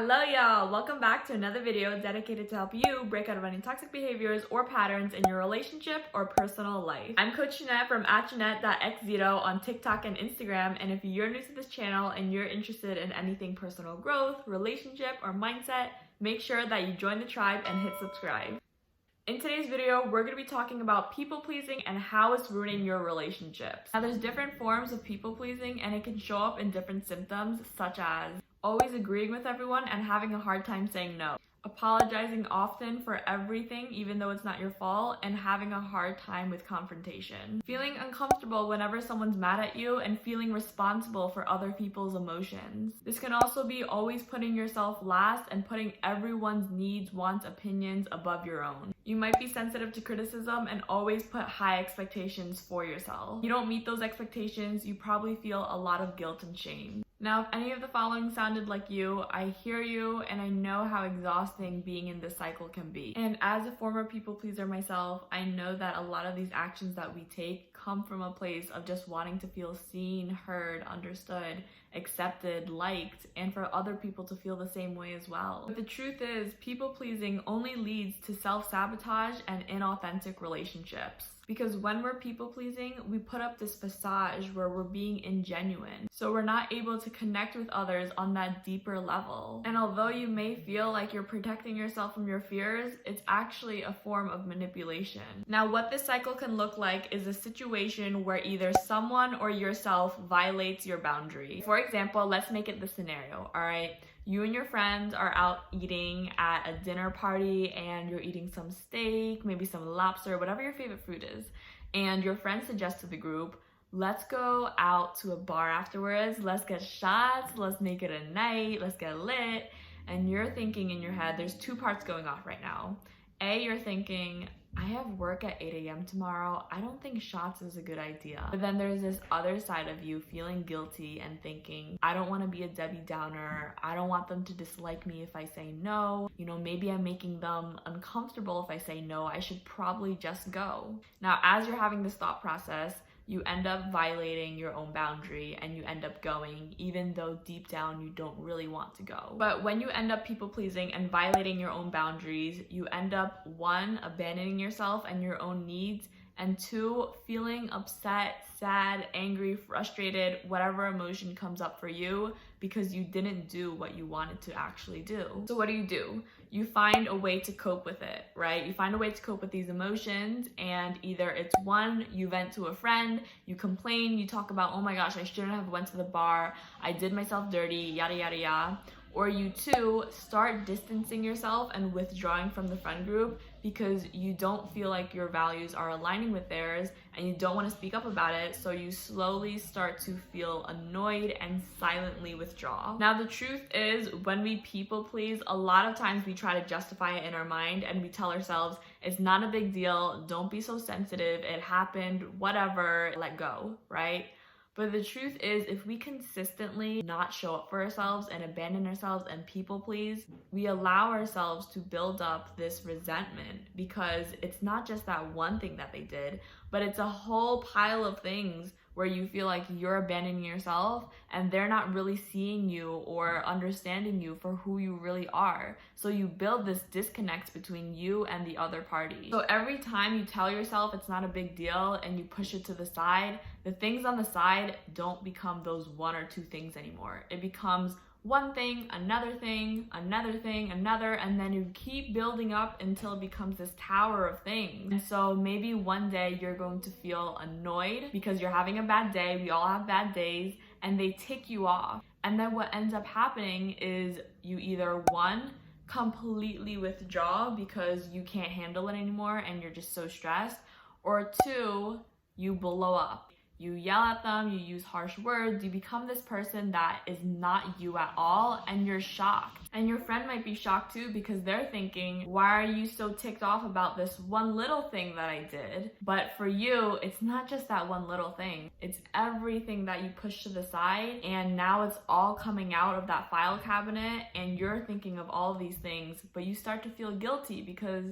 Hello y'all, welcome back to another video dedicated to help you break out of any toxic behaviors or patterns in your relationship or personal life. I'm Coach Janette from @Janette.x0 on TikTok and Instagram, and if you're new to this channel and you're interested in anything personal growth, relationship, or mindset, make sure that you join the tribe and hit subscribe. In today's video, we're going to be talking about people pleasing and how it's ruining your relationships. Now, there's different forms of people pleasing and it can show up in different symptoms such as always agreeing with everyone and having a hard time saying no, apologizing often for everything even though it's not your fault, and having a hard time with confrontation, feeling uncomfortable whenever someone's mad at you, and feeling responsible for other people's emotions. This can also be always putting yourself last and putting everyone's needs, wants, opinions above your own. You might be sensitive to criticism and always put high expectations for yourself. If you don't meet those expectations, you probably feel a lot of guilt and shame. Now, if any of the following sounded like you, I hear you and I know how exhausting being in this cycle can be. And as a former people pleaser myself, I know that a lot of these actions that we take come from a place of just wanting to feel seen, heard, understood, accepted, liked, and for other people to feel the same way as well. But the truth is, people pleasing only leads to self-sabotage and inauthentic relationships. Because when we're people pleasing, we put up this facade where we're being ingenuine. So we're not able to connect with others on that deeper level. And although you may feel like you're protecting yourself from your fears, it's actually a form of manipulation. Now, what this cycle can look like is a situation where either someone or yourself violates your boundary. For example, let's make it the scenario, all right? You and your friends are out eating at a dinner party and you're eating some steak, maybe some lobster, whatever your favorite food is. And your friend suggests to the group, let's go out to a bar afterwards, let's get shots, let's make it a night, let's get lit. And you're thinking in your head, there's two parts going off right now. A, you're thinking, I have work at 8 a.m. tomorrow. I don't think shots is a good idea. But then there's this other side of you feeling guilty and thinking, I don't want to be a Debbie Downer. I don't want them to dislike me if I say no. You know, maybe I'm making them uncomfortable if I say no. I should probably just go. Now, as you're having this thought process, you end up violating your own boundary and you end up going, even though deep down you don't really want to go. But when you end up people pleasing and violating your own boundaries, you end up, one, abandoning yourself and your own needs, and two, feeling upset, sad, angry, frustrated, whatever emotion comes up for you because you didn't do what you wanted to actually do. So what do? You find a way to cope with it, right? You find a way to cope with these emotions, and either it's one, you vent to a friend, you complain, you talk about, oh my gosh, I shouldn't have went to the bar, I did myself dirty, yada, yada, yada. Or you two, start distancing yourself and withdrawing from the friend group because you don't feel like your values are aligning with theirs and you don't want to speak up about it, so you slowly start to feel annoyed and silently withdraw. Now, the truth is, when we people please, a lot of times we try to justify it in our mind and we tell ourselves, it's not a big deal, don't be so sensitive, it happened, whatever, let go, right? But the truth is, if we consistently not show up for ourselves and abandon ourselves and people please, we allow ourselves to build up this resentment, because it's not just that one thing that they did, but it's a whole pile of things where you feel like you're abandoning yourself and they're not really seeing you or understanding you for who you really are. So you build this disconnect between you and the other party. So every time you tell yourself it's not a big deal and you push it to the side, the things on the side don't become those one or two things anymore. It becomes one thing, another thing, another thing, another, and then you keep building up until it becomes this tower of things. And so maybe one day you're going to feel annoyed because you're having a bad day. We all have bad days, and they tick you off. And then what ends up happening is you either, one, completely withdraw because you can't handle it anymore and you're just so stressed, or two, you blow up. You yell at them, you use harsh words, you become this person that is not you at all, and you're shocked. And your friend might be shocked too, because they're thinking, why are you so ticked off about this one little thing that I did? But for you, it's not just that one little thing. It's everything that you push to the side, and now it's all coming out of that file cabinet, and you're thinking of all these things, but you start to feel guilty because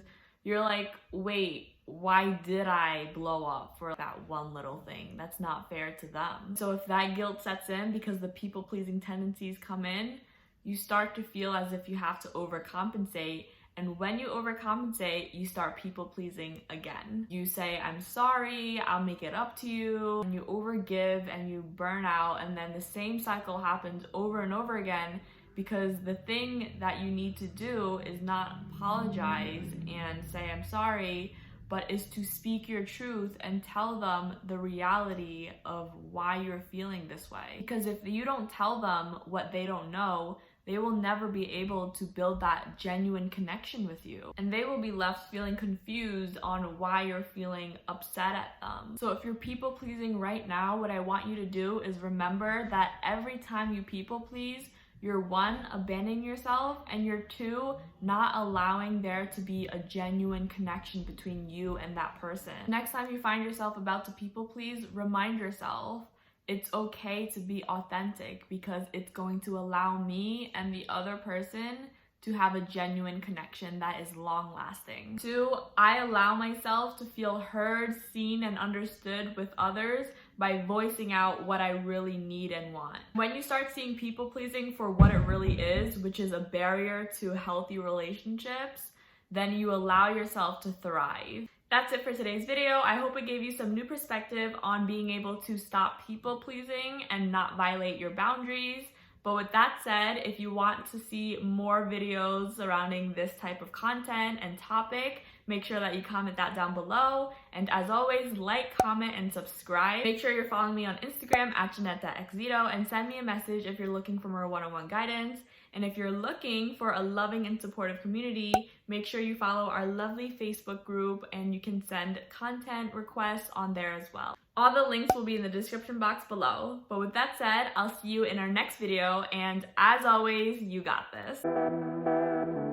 you're like, wait, why did I blow up for that one little thing? That's not fair to them. So if that guilt sets in because the people-pleasing tendencies come in, you start to feel as if you have to overcompensate. And when you overcompensate, you start people pleasing again. You say, I'm sorry, I'll make it up to you. And you overgive and you burn out. And then the same cycle happens over and over again, because the thing that you need to do is not apologize and say, I'm sorry, but is to speak your truth and tell them the reality of why you're feeling this way. Because if you don't tell them what they don't know, they will never be able to build that genuine connection with you. And they will be left feeling confused on why you're feeling upset at them. So if you're people pleasing right now, what I want you to do is remember that every time you people please, you're one, abandoning yourself, and you're two, not allowing there to be a genuine connection between you and that person. Next time you find yourself about to people please, remind yourself, it's okay to be authentic, because it's going to allow me and the other person to have a genuine connection that is long lasting. Two, I allow myself to feel heard, seen, and understood with others by voicing out what I really need and want. When you start seeing people pleasing for what it really is, which is a barrier to healthy relationships, then you allow yourself to thrive. That's it for today's video. I hope it gave you some new perspective on being able to stop people pleasing and not violate your boundaries. But with that said, if you want to see more videos surrounding this type of content and topic, make sure that you comment that down below. And as always, like, comment, and subscribe. Make sure you're following me on Instagram at Janette.xzito, and send me a message if you're looking for more one-on-one guidance. And if you're looking for a loving and supportive community, make sure you follow our lovely Facebook group, and you can send content requests on there as well. All the links will be in the description box below. But with that said, I'll see you in our next video, and as always, you got this.